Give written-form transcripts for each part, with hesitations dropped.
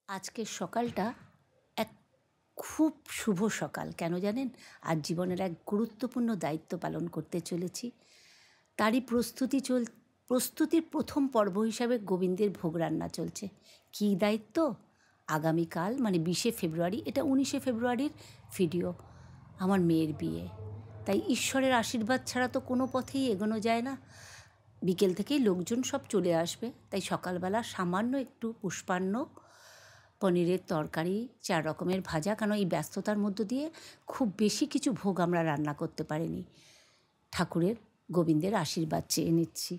আজকের সকালটা এক খুব শুভ সকাল। কেন জানেন? আজ জীবনের এক গুরুত্বপূর্ণ দায়িত্ব পালন করতে চলেছি। তারই প্রস্তুতির প্রথম পর্ব হিসাবে গোবিন্দের ভোগ রান্না চলছে। কী দায়িত্ব? আগামীকাল মানে 20শে ফেব্রুয়ারি, এটা 19শে ফেব্রুয়ারির ভিডিও, আমার মেয়ের বিয়ে। তাই ঈশ্বরের আশীর্বাদ ছাড়া তো কোনো পথেই এগোনো যায় না। বিকেল থেকেই লোকজন সব চলে আসবে, তাই সকালবেলা সামান্য একটু পুষ্পান্ন, পনিরের তরকারি, 4 রকমের ভাজা, কারণ এই ব্যস্ততার মধ্য দিয়ে খুব বেশি কিছু ভোগ আমরা রান্না করতে পারিনি। ঠাকুরের গোবিন্দের আশীর্বাদ চেয়ে নিচ্ছি।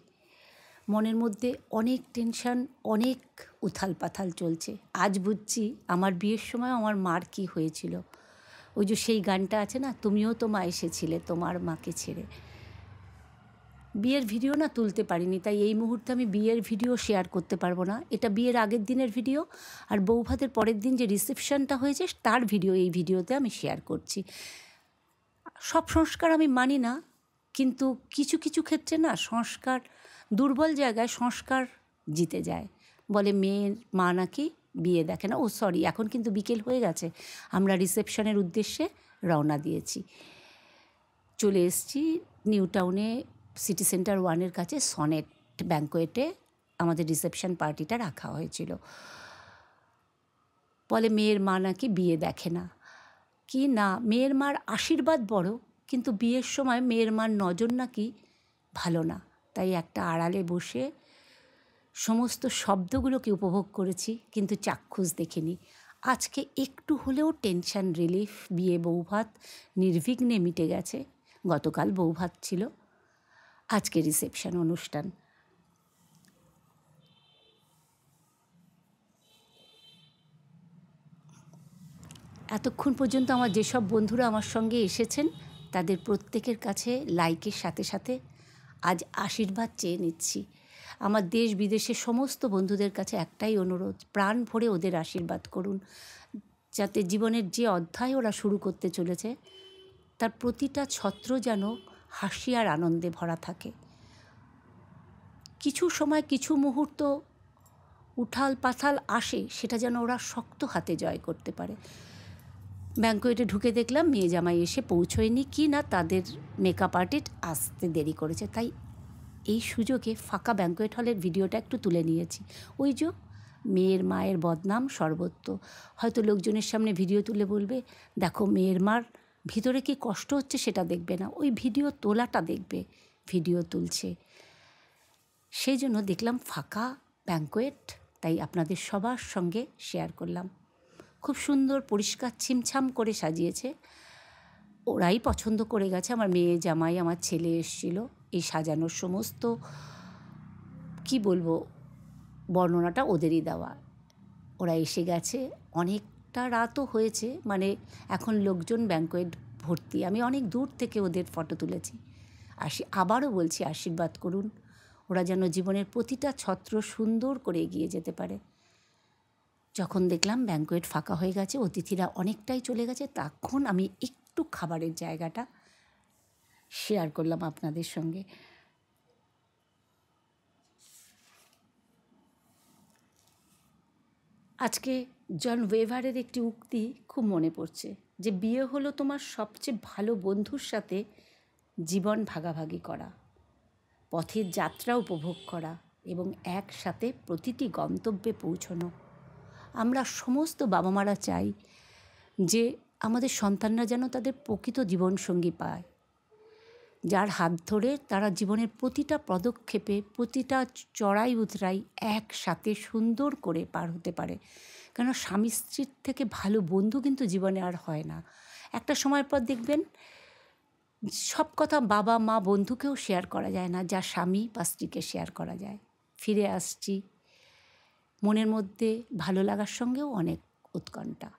মনের মধ্যে অনেক টেনশন, অনেক উথাল পাথাল চলছে। আজ বুঝছি আমার বিয়ের সময় আমার মার কী হয়েছিল। ওই যে সেই গানটা আছে না, তুমিও তো মা এসেছিলে তোমার মাকে ছেড়ে। বিয়ের ভিডিও না তুলতে পারিনি, তাই এই মুহূর্তে আমি বিয়ের ভিডিও শেয়ার করতে পারবো না। এটা বিয়ের আগের দিনের ভিডিও, আর বৌভাতের পরের দিন যে রিসেপশনটা হয়েছে তার ভিডিও এই ভিডিওতে আমি শেয়ার করছি। সব সংস্কার আমি মানি না, কিন্তু কিছু কিছু ক্ষেত্রে না সংস্কার, দুর্বল জায়গায় সংস্কার জিতে যায়। বলে মেয়ের মা নাকি বিয়ে দেখে না। সরি, এখন কিন্তু বিকেল হয়ে গেছে, আমরা রিসেপশনের উদ্দেশ্যে রওনা দিয়েছি। চলে এসেছি নিউ টাউনে, সিটি সেন্টার 1-এর কাছে সনেট ব্যাঙ্কোয়েটে আমাদের রিসেপশন পার্টিটা রাখা হয়েছিল। বলে মেয়ের মা নাকি বিয়ে দেখে না। কি না, মেয়ের মার আশীর্বাদ বড়, কিন্তু বিয়ের সময় মেয়ের মার নজর নাকি ভালো না। তাই একটা আড়ালে বসে সমস্ত শব্দগুলোকে উপভোগ করেছি, কিন্তু চাক্ষুষ দেখিনি। আজকে একটু হলেও টেনশন রিলিফ, বিয়ে বৌভাত নির্বিঘ্নে মিটে গেছে। গতকাল বৌভাত ছিল, আজকে রিসেপশন অনুষ্ঠান। এতক্ষণ পর্যন্ত আমার যেসব বন্ধুরা আমার সঙ্গে এসেছেন তাদের প্রত্যেকের কাছে লাইকের সাথে সাথে আজ আশীর্বাদ চেয়ে নিচ্ছি। আমার দেশ বিদেশের সমস্ত বন্ধুদের কাছে একটাই অনুরোধ, প্রাণ ভরে ওদের আশীর্বাদ করুন, যাতে জীবনের যে অধ্যায় ওরা শুরু করতে চলেছে তার প্রতিটা ছত্র যেন হাসি আর আনন্দে ভরা থাকে। কিছু সময়, কিছু মুহূর্ত উঠাল পাথাল আসে, সেটা যেন ওরা শক্ত হাতে জয় করতে পারে। ব্যাঙ্কোয়েটে ঢুকে দেখলাম মেয়ে জামাই এসে পৌঁছয়নি, কি না তাদের মেকআপ আর্টিস্ট আসতে দেরি করেছে। তাই এই সুযোগে ফাঁকা ব্যাঙ্কোয়েট হলের ভিডিওটা একটু তুলে নিয়েছি। ওই যে মেয়ের মায়ের বদনাম সর্বত্র। হয়তো লোকজনের সামনে ভিডিও তুলে বলবে, দেখো মেয়ের মার ভিতরে কি কষ্ট হচ্ছে সেটা দেখবে না, ওই ভিডিও তোলাটা দেখবে। ভিডিও তুলছে, সেই জন্য দেখলাম ফাঁকা ব্যাঙ্কোয়েট, তাই আপনাদের সবার সঙ্গে শেয়ার করলাম। খুব সুন্দর পরিষ্কার ছিমছাম করে সাজিয়েছে, ওরাই পছন্দ করে গেছে। আমার মেয়ে জামাই, আমার ছেলে এসেছিল। এই সাজানোর সমস্ত কি বলবো, বর্ণনাটা ওদেরই দেওয়া। ওরা এসে গেছে, অনেকটা রাতও হয়েছে, মানে এখন লোকজন ব্যাঙ্কোয়েট ভর্তি। আমি অনেক দূর থেকে ওদের ফটো তুলেছি। আবারও বলছি, আশীর্বাদ করুন, ওরা যেন জীবনের প্রতিটা ছত্র সুন্দর করে এগিয়ে যেতে পারে। যখন দেখলাম ব্যাঙ্কোয়েট ফাঁকা হয়ে গেছে, অতিথিরা অনেকটাই চলে গেছে, তখন আমি একটু খাবারের জায়গাটা শেয়ার করলাম আপনাদের সঙ্গে। আজকে জন ওয়েভারের একটি উক্তি খুব মনে পড়ছে, যে বিয়ে হলো তোমার সবচেয়ে ভালো বন্ধুর সাথে জীবন ভাগাভাগি করা, পথের যাত্রা উপভোগ করা এবং একসাথে প্রতিটি গন্তব্যে পৌঁছানো। আমরা সমস্ত বাবা মারা চাই যে আমাদের সন্তানরা যেন তাদের প্রকৃত জীবনসঙ্গী পায়, যার হাত ধরে তারা জীবনের প্রতিটা পদক্ষেপে, প্রতিটা চড়াই উতরাই একসাথে সুন্দর করে পার হতে পারে। কেন স্বামী স্ত্রীর থেকে ভালো বন্ধু কিন্তু জীবনে আর হয় না। একটা সময় পর দেখবেন সব কথা বাবা মা বন্ধুকেও শেয়ার করা যায় না, যা স্বামী বা স্ত্রীকে শেয়ার করা যায়। ফিরে আসছি, মনের মধ্যে ভালো লাগার সঙ্গেও অনেক উৎকণ্ঠা।